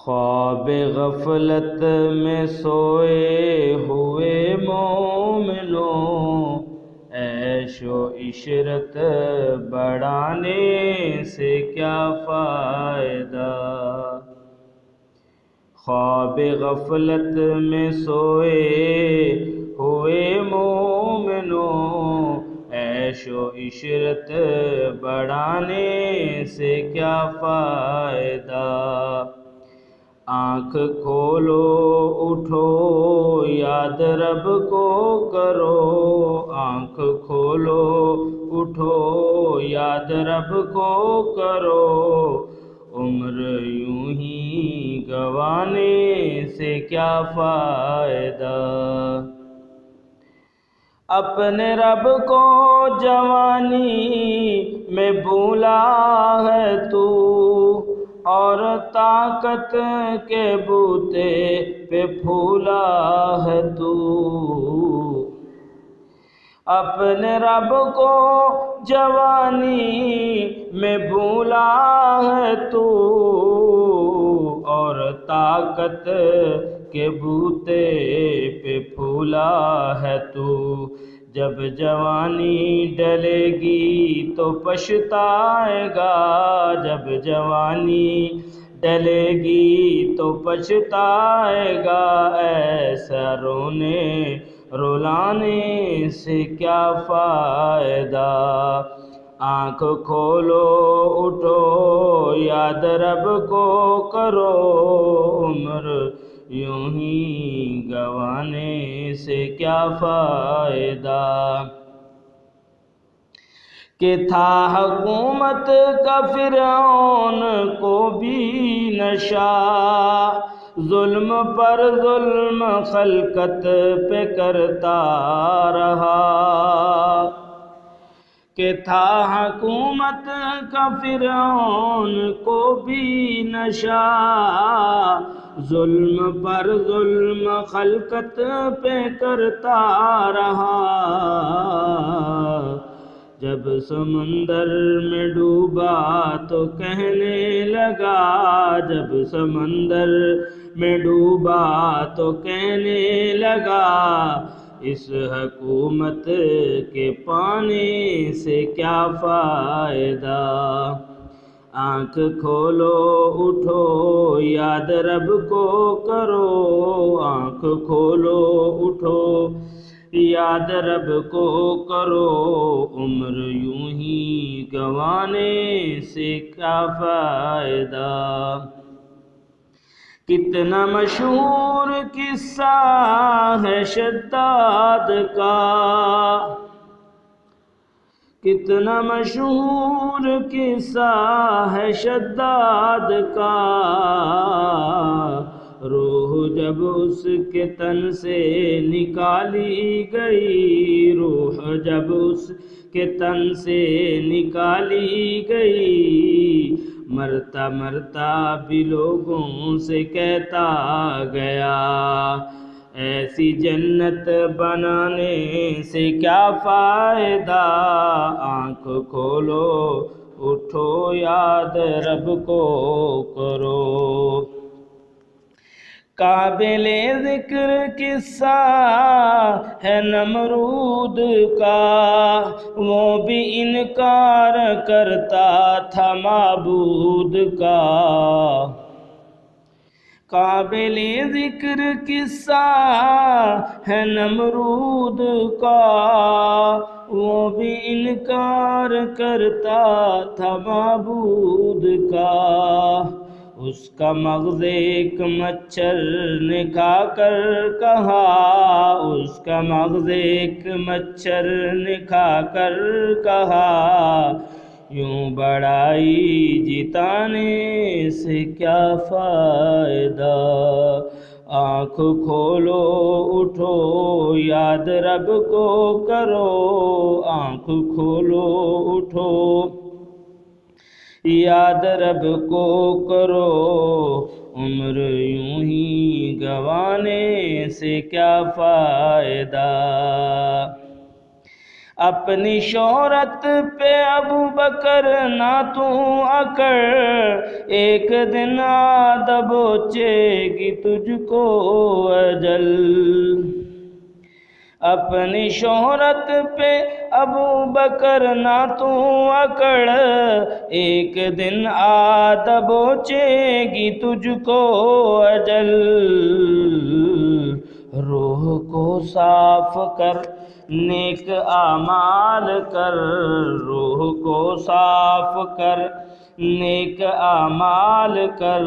خواب غفلت میں سوئے ہوئے مومنوں، عیش و عشرت بڑھانے سے کیا فائدہ۔ خواب غفلت میں سوئے ہوئے مومنوں، عیش و عشرت بڑھانے سے کیا فائدہ۔ آنکھ کھولو اٹھو یاد رب کو کرو، آنکھ کھولو اٹھو یاد رب کو کرو، عمر یوں ہی گنوانے سے کیا فائدہ۔ اپنے رب کو جوانی میں بھولا ہے تو، اور طاقت کے بوتے پہ پھولا ہے تو۔ اپنے رب کو جوانی میں بھولا ہے تو، اور طاقت کے بوتے پہ پھولا ہے تو۔ جب جوانی ڈلے گی تو پچھتائے گا، جب جوانی ڈلے گی تو پچھتائے گا، ایسا رونے رلانے سے کیا فائدہ۔ آنکھ کھولو اٹھو یاد رب کو کرو، عمر یوں ہی گنوانے سے کیا فائدہ۔ کہ تھا حکومت کا فرعون کو بھی نشہ، ظلم پر ظلم خلقت پہ کرتا رہا۔ کہ تھا حکومت کا فرعون کو بھی نشہ، ظلم پر ظلم خلقت پہ کرتا رہا۔ جب سمندر میں ڈوبا تو کہنے لگا، جب سمندر میں ڈوبا تو کہنے لگا، اس حکومت کے پانے سے کیا فائدہ۔ آنکھ کھولو اٹھو یاد رب کو کرو، آنکھ کھولو اٹھو یاد رب کو کرو، عمر یوں ہی گنوانے سے کیا فائدہ۔ کتنا مشہور قصہ ہے شداد کا، کتنا مشہور قصہ ہے شداد کا، روح جب اس کے تن سے نکالی گئی، روح جب اس کے تن سے نکالی گئی، مرتا مرتا بھی لوگوں سے کہتا گیا، ایسی جنت بنانے سے کیا فائدہ۔ آنکھ کھولو اٹھو یاد رب کو کرو۔ قابل ذکر قصہ ہے نمرود کا، وہ بھی انکار کرتا تھا معبود کا۔ قابل ذکر قصہ ہے نمرود کا، وہ بھی انکار کرتا تھا معبود کا۔ اس کا مغز ایک مچھر نے کھا کر کہا، اس کا مغز ایک مچھر نے کھا کر کہا، یوں بڑائی جتانے سے کیا فائدہ۔ آنکھ کھولو اٹھو یاد رب کو کرو، آنکھ کھولو اٹھو یاد رب کو کرو، عمر یوں ہی گنوانے سے کیا فائدہ۔ اپنی شہرت پہ ابو بکر نہ تو اکڑ، ایک دن آ دبوچے گی تجھ کو اجل۔ اپنی شہرت پہ ابو بکر نہ تو اکڑ، ایک دن آ دبوچے گی تجھ کو اجل۔ روح کو صاف کر نیک اعمال کر، روح کو صاف کر نیک اعمال کر،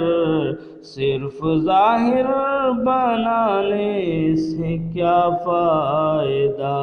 صرف ظاہر بنانے سے کیا فائدہ۔